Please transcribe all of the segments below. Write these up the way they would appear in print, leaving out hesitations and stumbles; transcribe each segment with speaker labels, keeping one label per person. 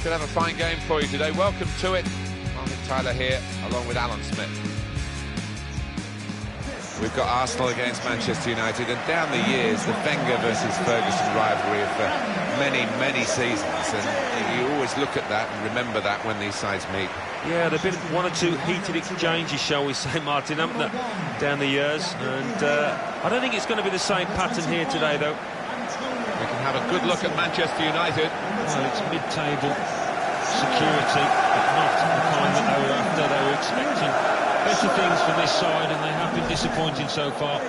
Speaker 1: Should have a fine game for you today. Welcome to it. Martin Tyler here, along with Alan Smith. We've got Arsenal against Manchester United, and down the years, the Wenger versus Ferguson rivalry for many, many seasons, and you always look at that and remember that when these sides meet.
Speaker 2: Yeah, there have been one or two heated exchanges, shall we say, Martin, haven't there, down the years, and I don't think it's going to be the same pattern here today, though.
Speaker 1: We can have a good look at Manchester United.
Speaker 2: Well, it's mid-table security, but not the kind that they were after. They were expecting better things from this side, and they have been disappointing so far.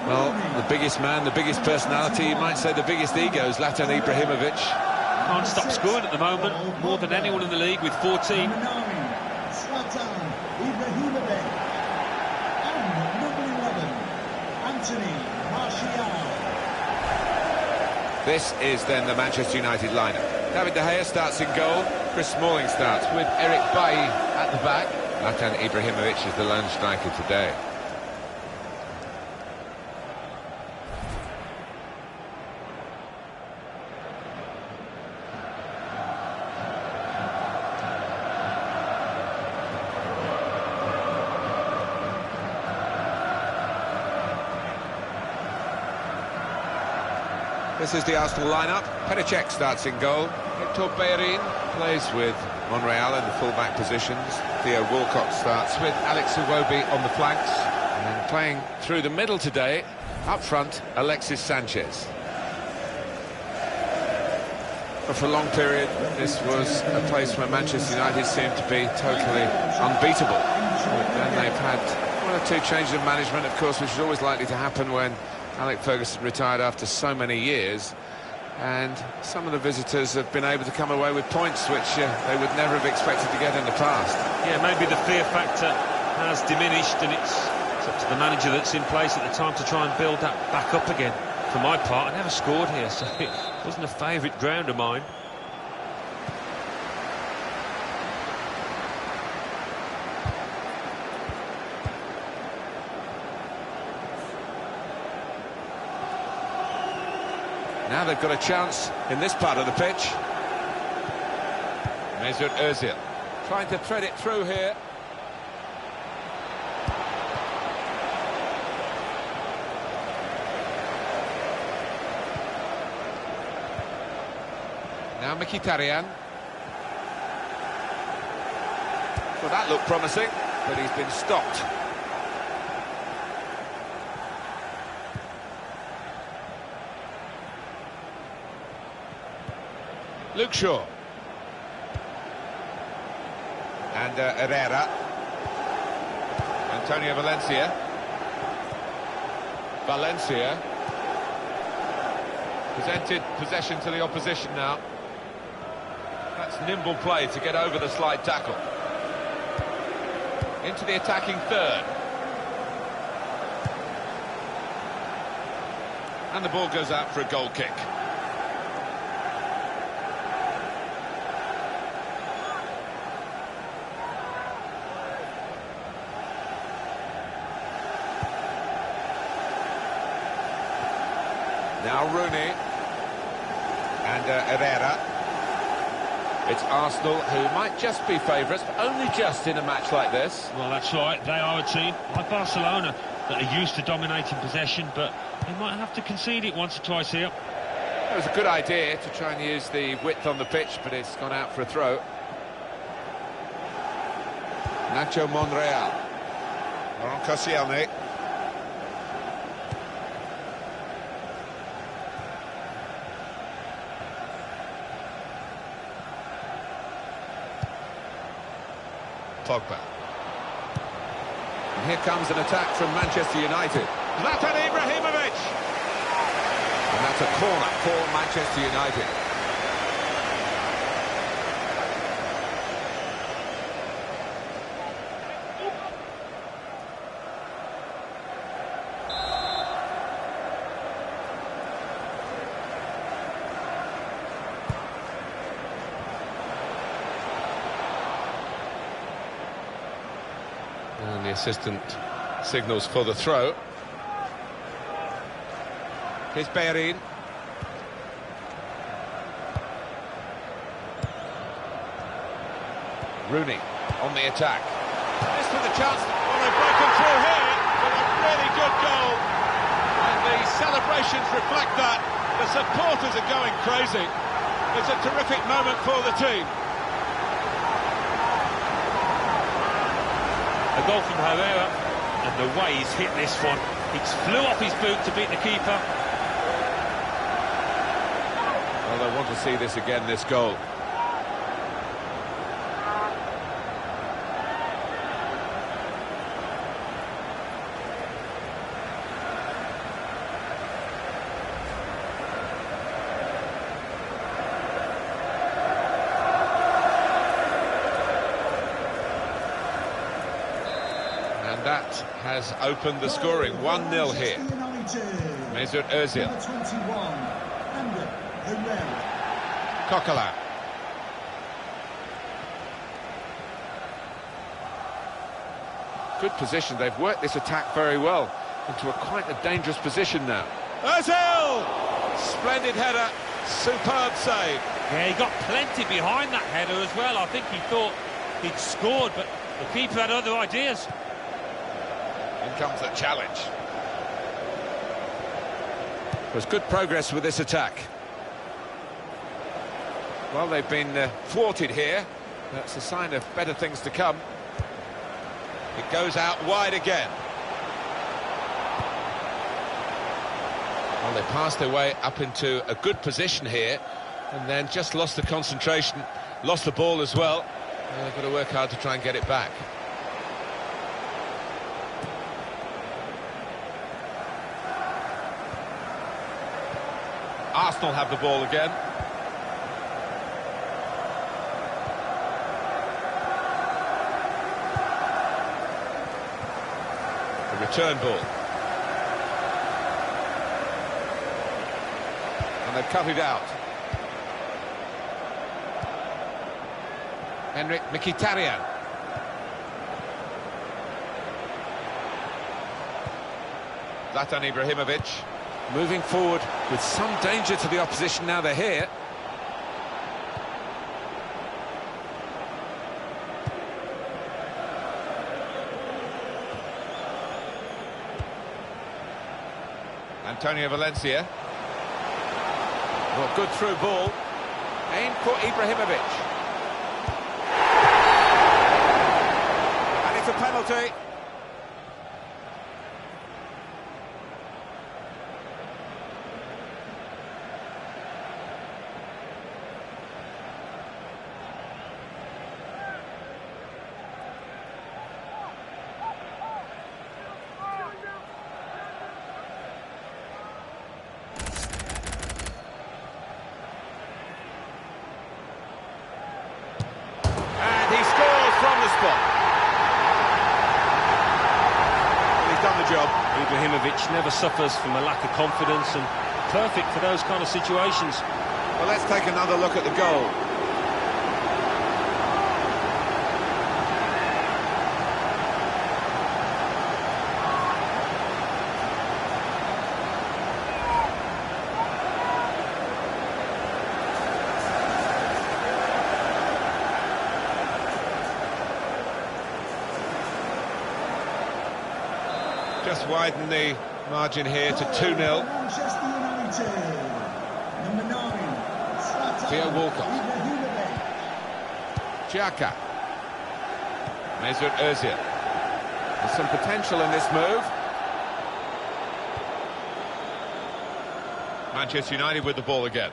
Speaker 1: Well, the biggest man, the biggest personality, you might say the biggest ego is Zlatan Ibrahimovic.
Speaker 2: Can't stop scoring at the moment, more than anyone in the league with 14.
Speaker 1: This is then the Manchester United lineup. David De Gea starts in goal. Chris Smalling starts with Eric Bailly at the back. Zlatan Ibrahimovic is the lone striker today. This is the Arsenal lineup. Petr Cech starts in goal. Hector Bellerin plays with Monreal in the full-back positions. Theo Walcott starts with Alex Iwobi on the flanks. And playing through the middle today, up front, Alexis Sanchez. But for a long period, this was a place where Manchester United seemed to be totally unbeatable. And they've had one or two changes of management, of course, which is always likely to happen when Alex Ferguson retired after so many years, and some of the visitors have been able to come away with points which they would never have expected to get in the past.
Speaker 2: Yeah, maybe the fear factor has diminished, and it's up to the manager that's in place at the time to try and build that back up again. For my part, I never scored here, so it wasn't a favourite ground of mine.
Speaker 1: Now they've got a chance in this part of the pitch. Mesut Ozil trying to thread it through here. Now Mkhitaryan. Well, that looked promising, but he's been stopped. Luke Shaw. And Herrera. Antonio Valencia. Valencia. Presented possession to the opposition now. That's nimble play to get over the slide tackle. Into the attacking third. And the ball goes out for a goal kick. Now Rooney and Herrera. It's Arsenal who might just be favourites, but only just in a match like this.
Speaker 2: Well, that's right. They are a team, like Barcelona, that are used to dominating possession, but they might have to concede it once or twice here.
Speaker 1: It was a good idea to try and use the width on the pitch, but it's gone out for a throw. Nacho Monreal. Laurent Koscielny. Pogba. And here comes an attack from Manchester United. Zlatan Ibrahimovic! And that's a corner for Manchester United. And the assistant signals for the throw. Here's Bellerin. Rooney on the attack.
Speaker 3: This with a chance. Well, they've broken through here with a really good goal. And the celebrations reflect that. The supporters are going crazy. It's a terrific moment for the team.
Speaker 2: A goal from Herrera, and the way he's hit this one. He flew off his boot to beat the keeper.
Speaker 1: Well, they want to see this again, this goal. That has opened the scoring. 1-0 here. Mesut Ozil. Coquelin. Good position. They've worked this attack very well into quite a dangerous position now.
Speaker 3: Ozil! Splendid header. Superb save.
Speaker 2: Yeah, he got plenty behind that header as well. I think he thought he'd scored, but the keeper had other ideas.
Speaker 1: In comes the challenge. There's good progress with this attack. Well, they've been thwarted here. That's a sign of better things to come.
Speaker 3: It goes out wide again.
Speaker 1: Well, they passed their way up into a good position here and then just lost the concentration, lost the ball as well. They've got to work hard to try and get it back. Arsenal have the ball again. The return ball. And they've cut it out. Henrik Mkhitaryan. Zlatan Ibrahimovic. Moving forward with some danger to the opposition now they're here. Antonio Valencia. Well, good through ball. Aimed for Ibrahimovic. And it's a penalty. Job.
Speaker 2: Ibrahimovic never suffers from a lack of confidence and perfect for those kind of situations.
Speaker 1: Well, let's take another look at the goal. Just widen the margin here to 2-0.
Speaker 4: Manchester United. Number 9.
Speaker 1: Theo Walcott. Xhaka. Mesut Ozil. There's some potential in this move. Manchester United with the ball again.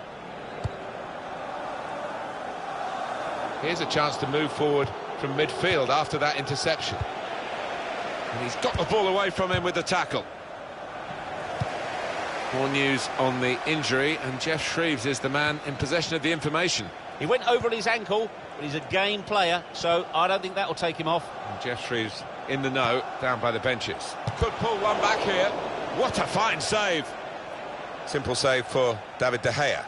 Speaker 1: Here's a chance to move forward from midfield after that interception. And he's got the ball away from him with the tackle. More news on the injury, and Jeff Shreves is the man in possession of the information.
Speaker 5: He went over on his ankle, but he's a game player, so I don't think that will take him off.
Speaker 1: And Jeff Shreves in the know, down by the benches. Could pull one back here. What a fine save. Simple save for David De Gea.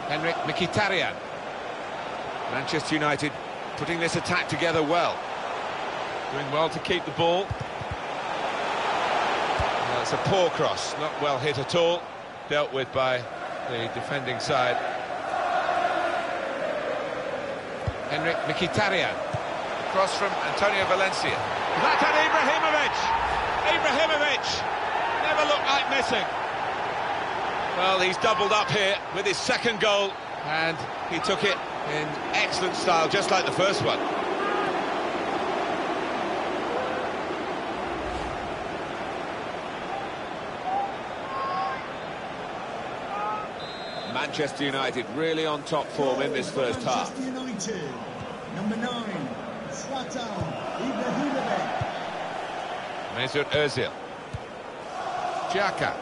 Speaker 1: Henrik Mkhitaryan. Manchester United putting this attack together well. Doing well to keep the ball. Well, it's a poor cross, not well hit at all. Dealt with by the defending side. Henrik Mkhitaryan. Cross from Antonio Valencia.
Speaker 3: Zlatan Ibrahimovic! Ibrahimovic never looked like missing.
Speaker 1: Well, he's doubled up here with his second goal, and he took it in excellent style, just like the first one. Manchester United really on top form in this first half.
Speaker 4: Manchester United, number 9, Zlatan Ibrahimovic.
Speaker 1: Mesut Ozil. Xhaka.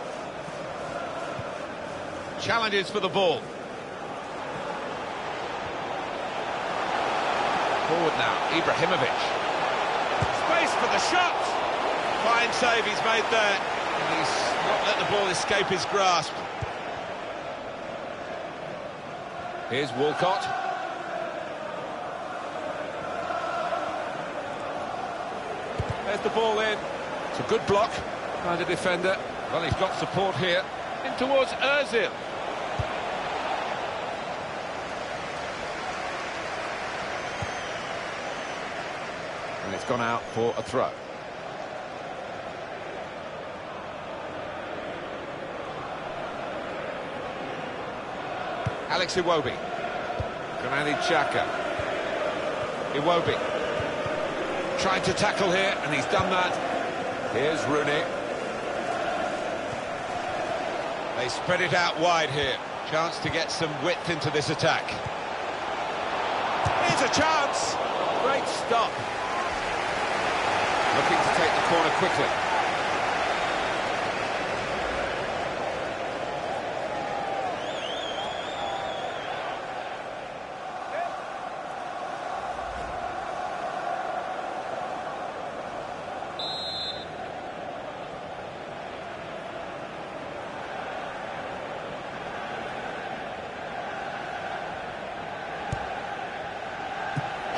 Speaker 1: Challenges for the ball. Forward now, Ibrahimovic. Space for the shot. Fine save he's made there. And he's not let the ball escape his grasp. Here's Walcott. There's the ball in. It's a good block by the defender. Well, he's got support here. In towards Ozil. And it's gone out for a throw. Alex Iwobi. Granit Xhaka. Iwobi. Tried to tackle here, and he's done that. Here's Rooney. They spread it out wide here. Chance to get some width into this attack. Here's a chance. Great stop. Looking to take the corner quickly.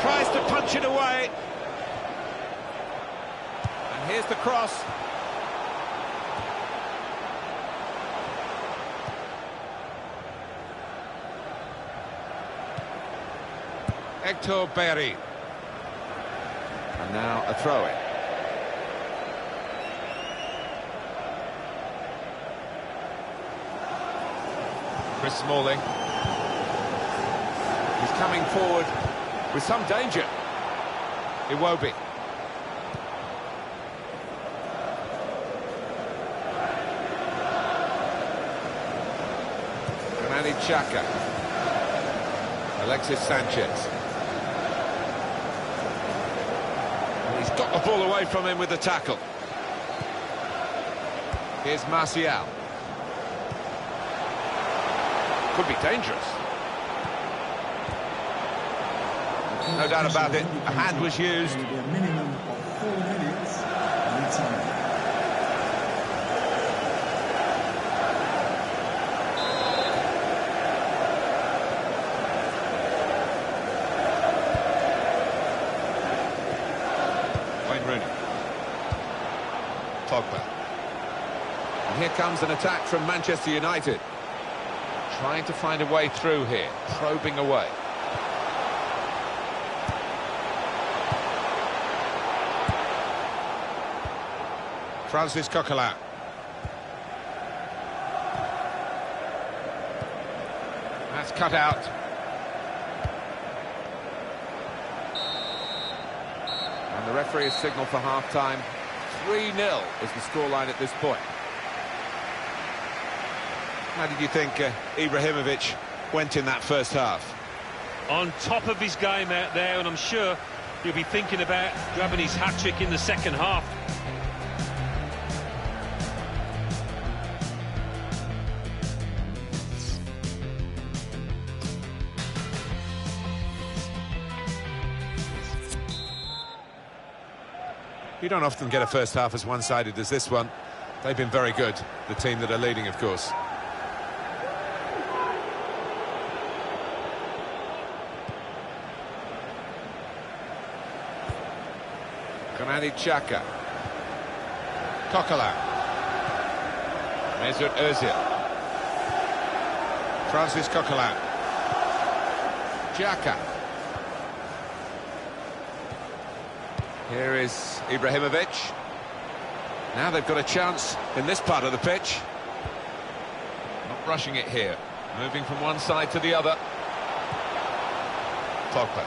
Speaker 1: Tries to punch it away. And here's the cross. Hector Berry. And now a throw-in. Chris Smalling. He's coming forward with some danger. Iwobi. Granit Xhaka. Alexis Sanchez. And he's got the ball away from him with the tackle. Here's Martial. Could be dangerous. No doubt about it, a hand was used.
Speaker 4: A minimum of 4 minutes return.
Speaker 1: Wayne Rooney. Pogba. And here comes an attack from Manchester United. Trying to find a way through here, probing away. Francis Coquelin. That's cut out. And the referee has signalled for half-time. 3-0 is the scoreline at this point. How did you think Ibrahimovic went in that first half?
Speaker 2: On top of his game out there, and I'm sure he'll be thinking about grabbing his hat-trick in the second half.
Speaker 1: You don't often get a first half as one-sided as this one. They've been very good, the team that are leading, of course. Granit Xhaka. Coquelin. Mesut Ozil. Francis Coquelin. Xhaka. Here is Ibrahimovic. Now they've got a chance in this part of the pitch. Not rushing it here. Moving from one side to the other. Pogba.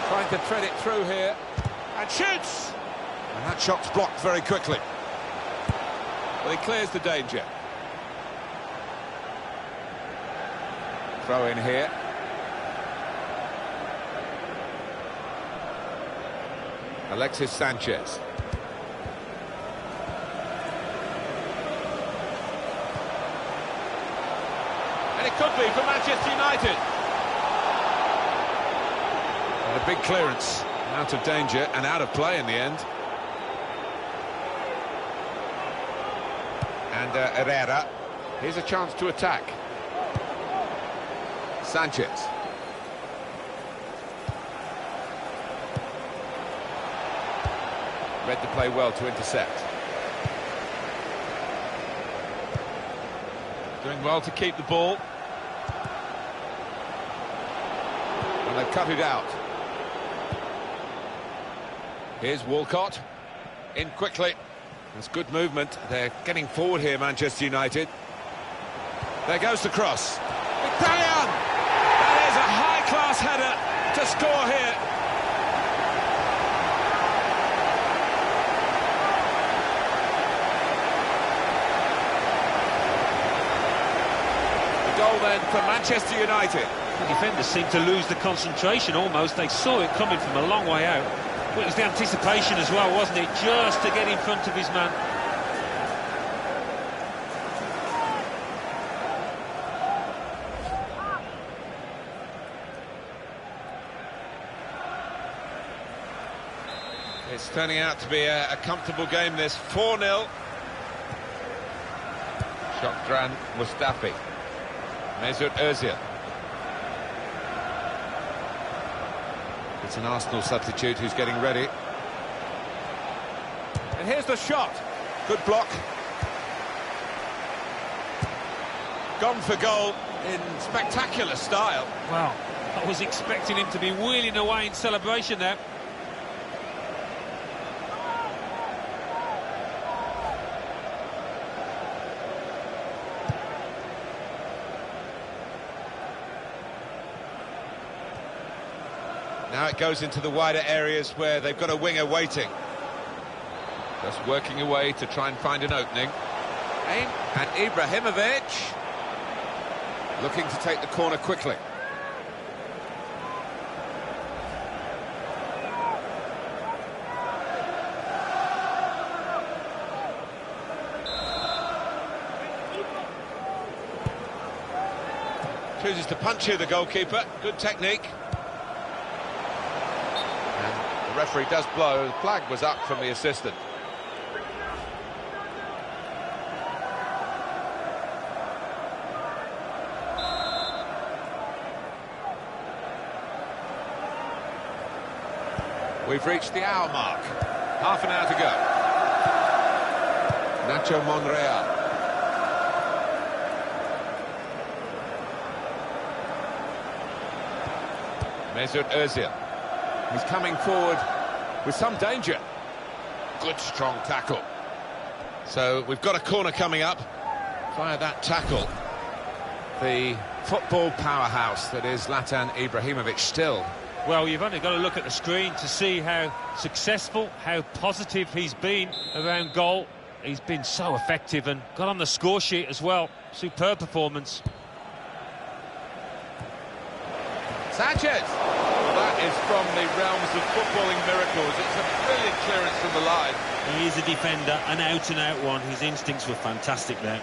Speaker 1: Trying to thread it through here. And shoots! And that shot's blocked very quickly. Well, he clears the danger. Throw in here. Alexis Sanchez.
Speaker 3: And it could be for Manchester United.
Speaker 1: And a big clearance. Out of danger and out of play in the end. And Herrera. Here's a chance to attack. Sanchez. Read the play well to intercept.
Speaker 3: Doing well to keep the ball.
Speaker 1: And they've cut it out. Here's Walcott. In quickly. That's good movement. They're getting forward here, Manchester United. There goes the cross. Italian! That is a high-class header to score here. The goal then for Manchester United.
Speaker 2: The defenders seemed to lose the concentration almost. They saw it coming from a long way out. Well, it was the anticipation as well, wasn't it? Just to get in front of his man.
Speaker 1: It's turning out to be a comfortable game, this. 4-0. Shokran Mustafi. Mesut Ozil. It's an Arsenal substitute who's getting ready. And here's the shot. Good block. Gone for goal in spectacular style.
Speaker 2: Wow, I was expecting him to be wheeling away in celebration there.
Speaker 1: Now it goes into the wider areas where they've got a winger waiting. Just working away to try and find an opening. Aim, and Ibrahimovic looking to take the corner quickly. Chooses to punch here, the goalkeeper. Good technique. The referee does blow. The flag was up from the assistant. We've reached the hour mark. Half an hour to go. Nacho Monreal. Mesut Ozil. He's coming forward with some danger. Good strong tackle. So we've got a corner coming up via that tackle. The football powerhouse that is Zlatan Ibrahimovic still.
Speaker 2: Well, you've only got to look at the screen to see how successful, how positive he's been around goal. He's been so effective and got on the score sheet as well. Superb performance.
Speaker 1: Sanchez! That is from the realms of footballing miracles. It's a brilliant clearance from the line.
Speaker 2: He is a defender, an out-and-out one. His instincts were fantastic there.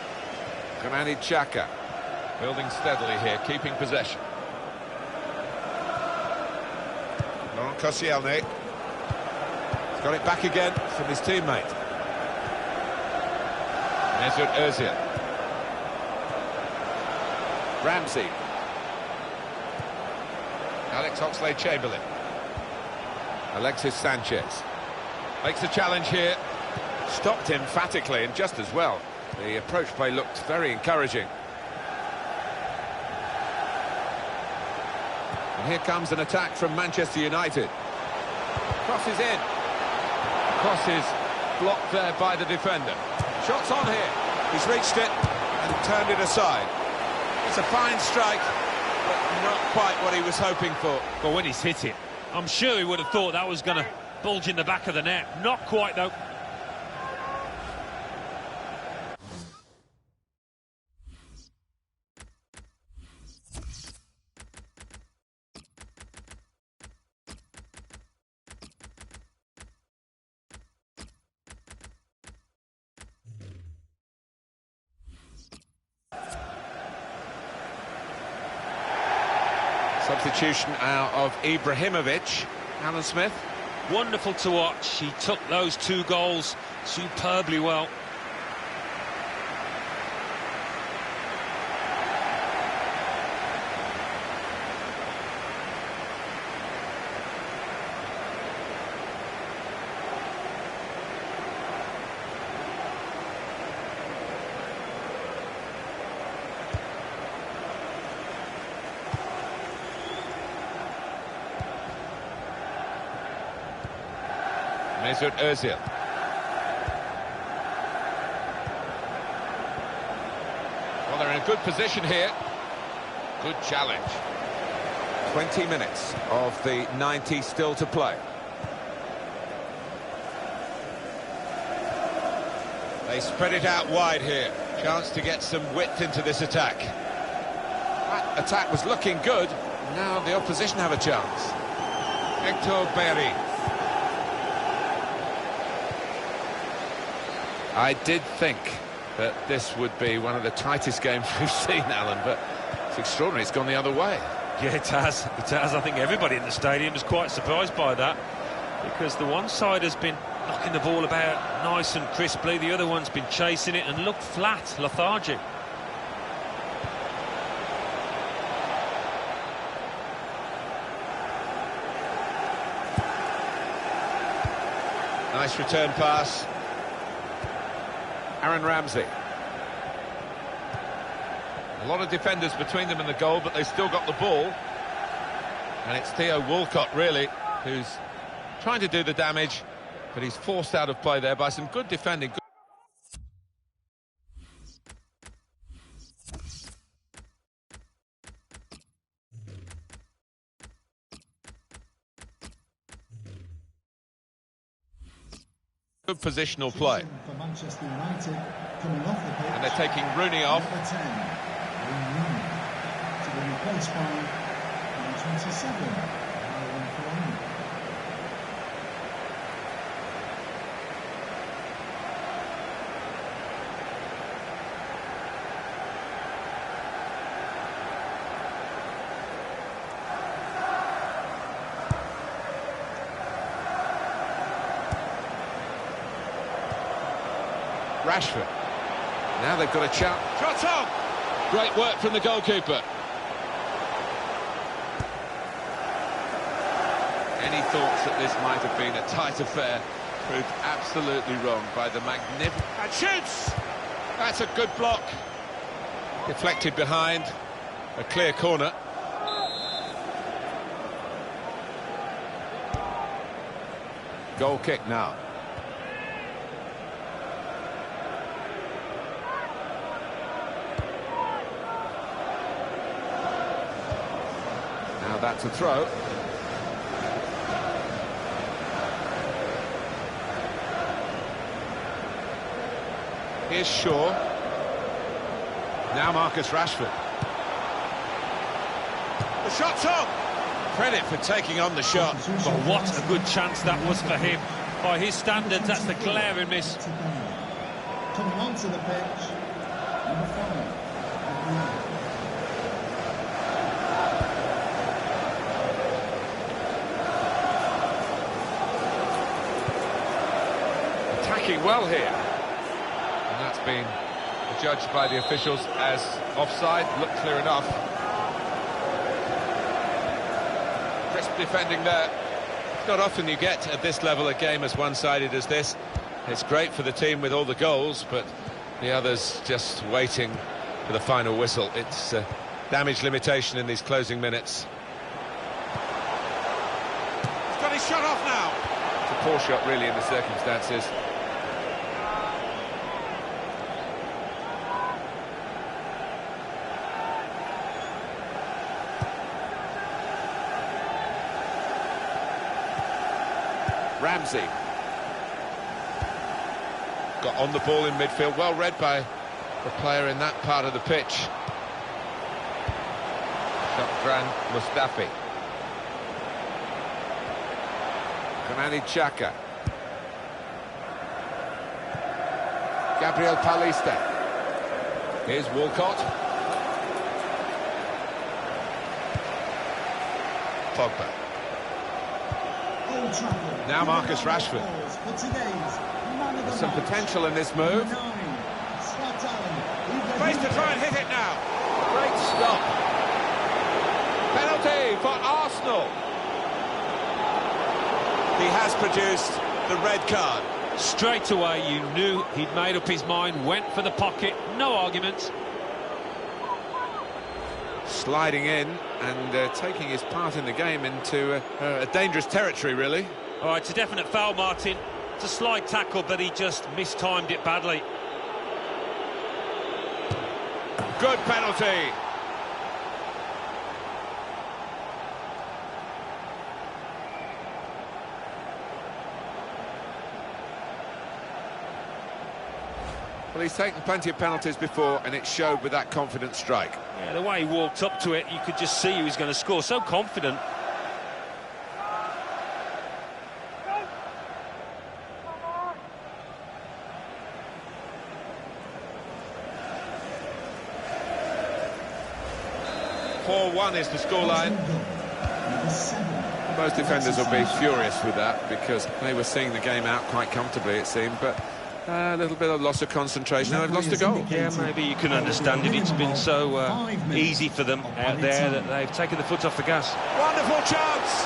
Speaker 1: Granit Xhaka building steadily here, keeping possession. Laurent Koscielny. He's got it back again from his teammate. Mesut Ozil. Ramsey. Alex Oxlade-Chamberlain. Alexis Sanchez. Makes the challenge here. Stopped emphatically and just as well. The approach play looked very encouraging. And here comes an attack from Manchester United. Crosses in. Crosses blocked there by the defender. Shots on here. He's reached it and turned it aside. It's a fine strike, but not quite what he was hoping for.
Speaker 2: Well, when he's hit it, I'm sure he would have thought that was going to bulge in the back of the net. Not quite, though.
Speaker 1: Substitution out of Ibrahimovic. Alan Smith.
Speaker 2: Wonderful to watch. He took those 2 goals superbly well.
Speaker 1: Mesut Özil. Well, they're in a good position here. Good challenge. 20 minutes of the 90 still to play. They spread it out wide here. Chance to get some width into this attack. That attack was looking good. Now the opposition have a chance. Hector Bellerin. I did think that this would be one of the tightest games we've seen, Alan, but it's extraordinary. It's gone the other way.
Speaker 2: Yeah, it has. It has. I think everybody in the stadium is quite surprised by that, because the one side has been knocking the ball about nice and crisply, the other one's been chasing it and looked flat, lethargic.
Speaker 1: Nice return pass. Aaron Ramsey. A lot of defenders between them and the goal, but they still got the ball. And it's Theo Walcott, really, who's trying to do the damage, but he's forced out of play there by some good defending. Good positional play.
Speaker 4: For Manchester United, coming off the pitch,
Speaker 1: and they're taking Rooney off.
Speaker 4: Number 10, Rooney, to be replaced by number 27, Aaron Ramsey.
Speaker 1: Rashford. Now they've got a chance. Shot on! Great work from the goalkeeper. Any thoughts that this might have been a tight affair proved absolutely wrong by the magnificent... And shoots! That's a good block. Deflected behind. A clear corner. Goal kick now. Now that's a throw. Here's Shaw. Now Marcus Rashford. The shot's on! Credit for taking on the shot.
Speaker 2: But what a good chance that was for him. By his standards, that's the glaring miss.
Speaker 4: Coming onto the pitch, number 5.
Speaker 1: Attacking well here. And that's been judged by the officials as offside. Looked clear enough. Crisp defending there. It's not often you get at this level a game as one-sided as this. It's great for the team with all the goals, but the others just waiting for the final whistle. It's damage limitation in these closing minutes.
Speaker 3: And he's shot off now.
Speaker 1: It's a poor shot, really, in the circumstances. Ramsey. Got on the ball in midfield, well read by the player in that part of the pitch. Shakran Mustafi. Granit Xhaka. Gabriel Paulista. Here's Walcott. Pogba. Now Marcus Rashford. Some potential in this move.
Speaker 3: Place to try and hit it now.
Speaker 1: Great stop. Penalty for Arsenal.
Speaker 3: He has produced the red card.
Speaker 2: Straight away, you knew he'd made up his mind, went for the pocket, no arguments.
Speaker 1: Sliding in and taking his part in the game into a dangerous territory, really.
Speaker 2: All right, it's a definite foul, Martin. It's a slide tackle, but he just mistimed it badly.
Speaker 1: Good penalty. Well, he's taken plenty of penalties before, and it showed with that confident strike.
Speaker 2: Yeah, the way he walked up to it, you could just see he was going to score. So confident.
Speaker 1: (4-1) is the scoreline. Most defenders will be furious with that because they were seeing the game out quite comfortably, it seemed, but a little bit of loss of concentration. Now they've lost a goal.
Speaker 2: Yeah, maybe you can understand it. It's been so easy for them out there that they've taken the foot off the gas.
Speaker 3: Wonderful chance.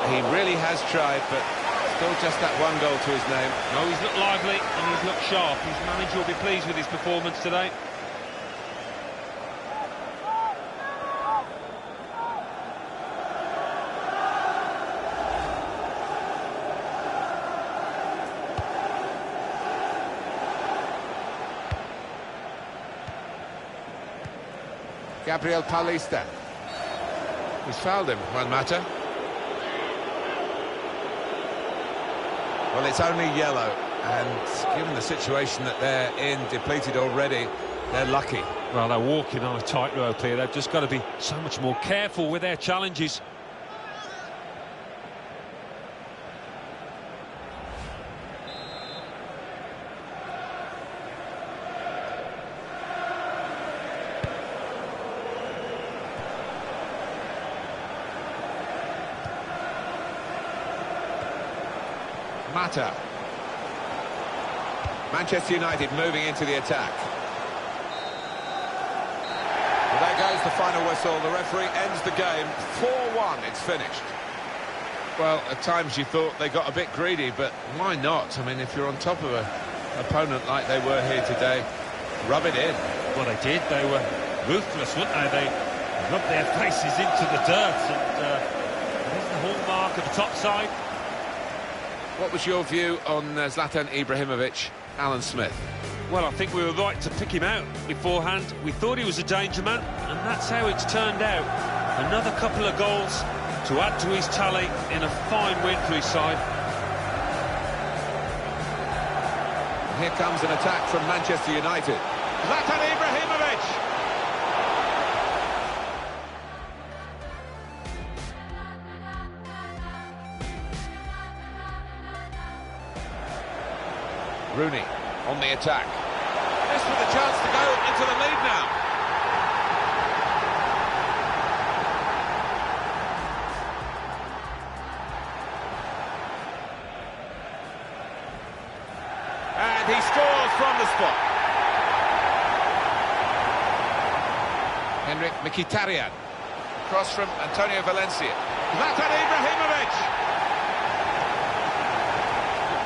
Speaker 1: He really has tried, but still just that one goal to his name.
Speaker 2: No, he's looked lively and he's looked sharp. His manager will be pleased with his performance today.
Speaker 1: Gabriel Paulista. He's fouled him, won't matter. Well, it's only yellow, and given the situation that they're in, depleted already, they're lucky.
Speaker 2: Well, they're walking on a tightrope here. They've just got to be so much more careful with their challenges.
Speaker 1: Mata. Manchester United moving into the attack. Well, there goes the final whistle. The referee ends the game. 4-1, it's finished. Well, at times you thought they got a bit greedy, but why not? I mean, if you're on top of an opponent like they were here today, rub it in.
Speaker 2: Well, they did. They were ruthless, weren't they? They rubbed their faces into the dirt, and there's the hallmark of the top side.
Speaker 1: What was your view on Zlatan Ibrahimovic, Alan Smith?
Speaker 2: Well, I think we were right to pick him out beforehand. We thought he was a danger man, and that's how it's turned out. Another couple of goals to add to his tally in a fine win for his side.
Speaker 1: Here comes an attack from Manchester United.
Speaker 3: Zlatan Ibrahimovic.
Speaker 1: Rooney on the attack.
Speaker 3: This with a chance to go into the lead now. And he scores from the spot.
Speaker 1: Henrik Mkhitaryan. Cross from Antonio Valencia.
Speaker 3: Zlatan Ibrahimovic.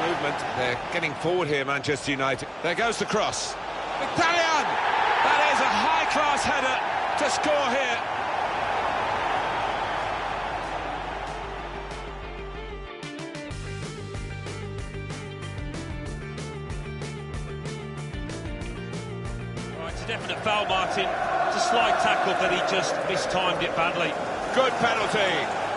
Speaker 1: Movement, they're getting forward here, Manchester United. There goes the cross. Mkhitaryan!
Speaker 3: That is a high-class header to score here.
Speaker 2: a definite foul, Martin. It's a slight tackle, but he just mistimed it badly.
Speaker 3: Good penalty.